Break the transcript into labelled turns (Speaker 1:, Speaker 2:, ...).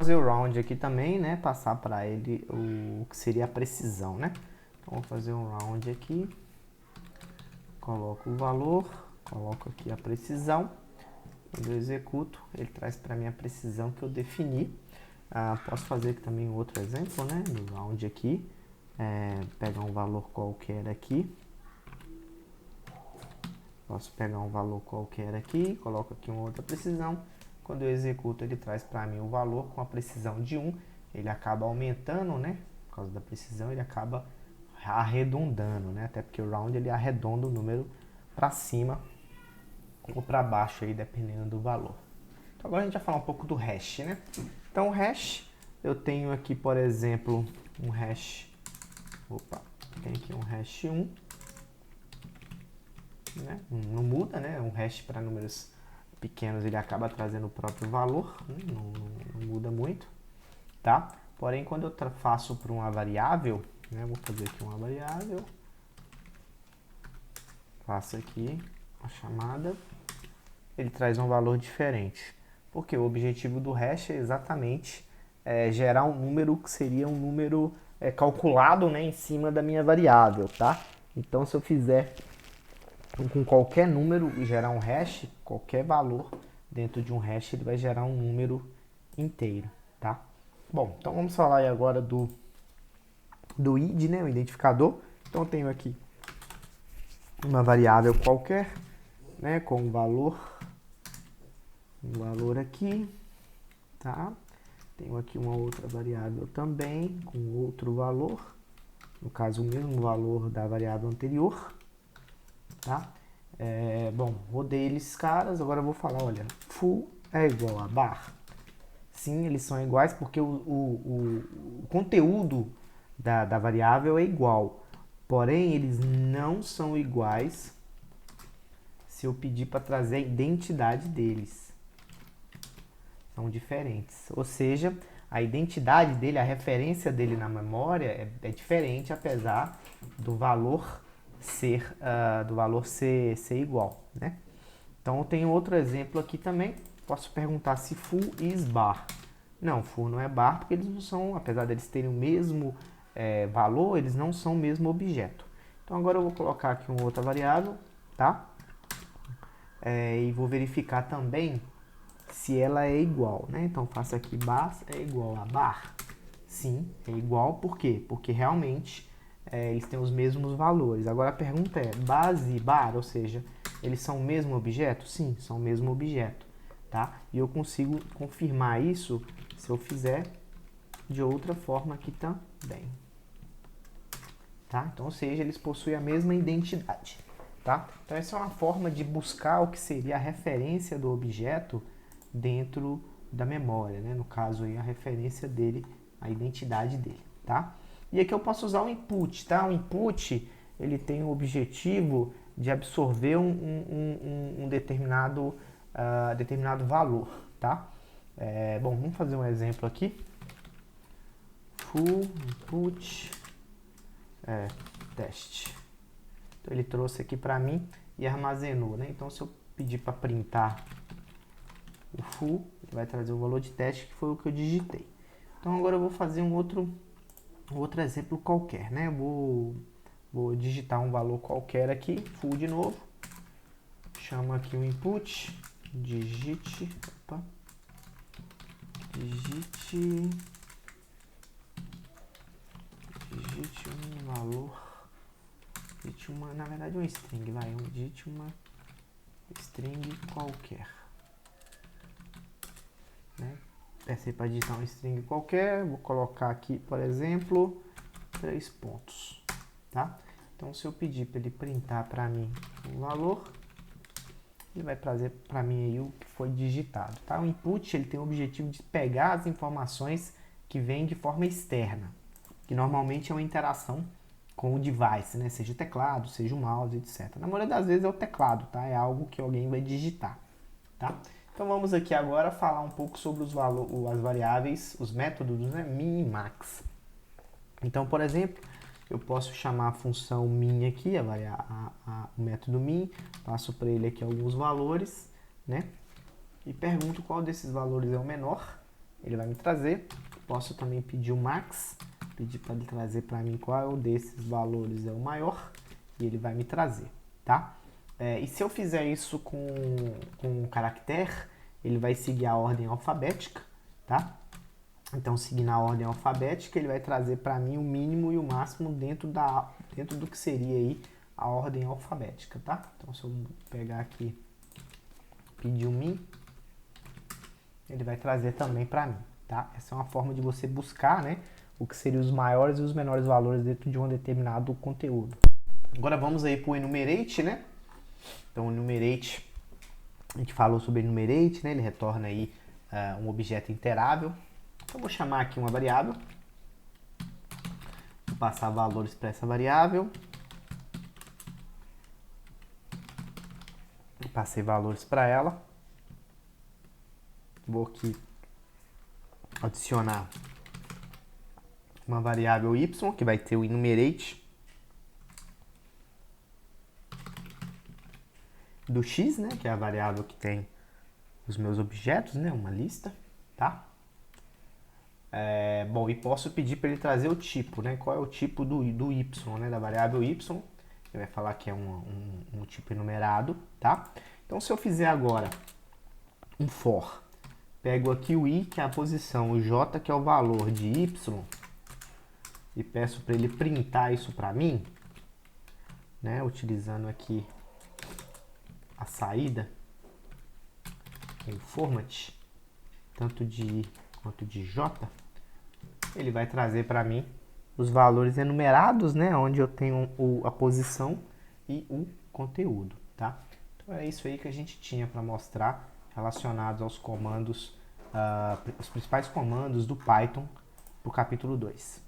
Speaker 1: fazer o round aqui também, né? Passar para ele o que seria a precisão, né? Então, vou fazer um round aqui. Coloco o valor, coloco aqui a precisão. Quando eu executo, ele traz para mim a precisão que eu defini. Posso fazer aqui também outro exemplo, né? No round aqui. Pegar um valor qualquer aqui. Posso pegar um valor qualquer aqui, coloco aqui uma outra precisão. Quando eu executo, ele traz para mim o valor com a precisão de 1. Ele acaba aumentando, né? Por causa da precisão, ele acaba arredondando, né? Até porque o round ele arredonda o número para cima ou para baixo aí, dependendo do valor. Então agora a gente vai falar um pouco do hash, né? Então o hash, eu tenho aqui, por exemplo, um hash. Tem aqui um hash 1. Né? Não muda, né? Um hash para números pequenos ele acaba trazendo o próprio valor, né? Não muda muito, tá? Porém, quando eu faço para uma variável, né? Vou fazer aqui uma variável, faço aqui a chamada, ele traz um valor diferente, porque o objetivo do hash é exatamente gerar um número que seria um número calculado, né? Em cima da minha variável, tá? Então, se eu fizer com qualquer número e gerar um hash, qualquer valor dentro de um hash, ele vai gerar um número inteiro, tá? Bom, então vamos falar aí agora do id, né, o identificador. Então eu tenho aqui uma variável qualquer, né, com um valor aqui, tá? Tenho aqui uma outra variável também com outro valor, no caso o mesmo valor da variável anterior, tá? Bom, rodei eles caras, agora eu vou falar, olha, full é igual a bar. Sim, eles são iguais porque o conteúdo da variável é igual. Porém, eles não são iguais se eu pedir para trazer a identidade deles. São diferentes. Ou seja, a identidade dele, a referência dele na memória é diferente, apesar do valor ser igual, né? Então eu tenho outro exemplo aqui também. Posso perguntar se full is bar. Não, full não é bar porque eles não são, apesar deles terem o mesmo valor, eles não são o mesmo objeto. Então agora eu vou colocar aqui uma outra variável, tá? E vou verificar também se ela é igual, né? Então faço aqui bar é igual a bar. Sim, é igual, por quê? Porque realmente eles têm os mesmos valores. Agora a pergunta é, base e bar, ou seja, eles são o mesmo objeto? Sim, são o mesmo objeto, tá? E eu consigo confirmar isso se eu fizer de outra forma aqui também, tá? Então, ou seja, eles possuem a mesma identidade, tá? Então essa é uma forma de buscar o que seria a referência do objeto dentro da memória, né? No caso aí a referência dele, a identidade dele, tá? E aqui eu posso usar o input, tá? O input, ele tem o objetivo de absorver um determinado valor, tá? Bom, vamos fazer um exemplo aqui. Full input teste. Então ele trouxe aqui para mim e armazenou, né? Então se eu pedir para printar o full, ele vai trazer o valor de teste que foi o que eu digitei. Então agora eu vou fazer um outro exemplo qualquer, né? Vou digitar um valor qualquer aqui, full de novo. Chamo aqui o input, digite um valor, na verdade uma string, digite uma string qualquer, né? Peço para digitar uma string qualquer, vou colocar aqui, por exemplo, 3 pontos, tá? Então, se eu pedir para ele printar para mim o valor, ele vai trazer para mim aí o que foi digitado, tá? O input, ele tem o objetivo de pegar as informações que vêm de forma externa, que normalmente é uma interação com o device, né? Seja o teclado, seja o mouse, etc. Na maioria das vezes é o teclado, tá? É algo que alguém vai digitar, tá? Então vamos aqui agora falar um pouco sobre as variáveis, os métodos, né? Min e max. Então, por exemplo, eu posso chamar a função min aqui, o método min, passo para ele aqui alguns valores, né? E pergunto qual desses valores é o menor, ele vai me trazer. Posso também pedir o max, pedir para ele trazer para mim qual desses valores é o maior, e ele vai me trazer, tá? E se eu fizer isso com um caractere, ele vai seguir a ordem alfabética, tá? Então, seguindo a ordem alfabética, ele vai trazer para mim o mínimo e o máximo dentro do que seria aí a ordem alfabética, tá? Então, se eu pegar aqui, pedir o min, ele vai trazer também para mim, tá? Essa é uma forma de você buscar, né, o que seriam os maiores e os menores valores dentro de um determinado conteúdo. Agora vamos aí para o enumerate, né? Então, o enumerate, a gente falou sobre enumerate, né? Ele retorna aí um objeto interável. Então, vou chamar aqui uma variável, vou passar valores para essa variável, passei valores para ela, vou aqui adicionar uma variável y, que vai ter o enumerate do x, né, que é a variável que tem os meus objetos, né, uma lista, tá? Bom, e posso pedir para ele trazer o tipo, né? Qual é o tipo do y, né? Da variável y. Ele vai falar que é um tipo enumerado, tá? Então, se eu fizer agora um for, pego aqui o i, que é a posição, o j, que é o valor de y, e peço para ele printar isso para mim, né? Utilizando aqui a saída, o format, tanto de i quanto de j, ele vai trazer para mim os valores enumerados, né, onde eu tenho a posição e o conteúdo, tá? Então é isso aí que a gente tinha para mostrar relacionados aos comandos, os principais comandos do Python para o capítulo 2.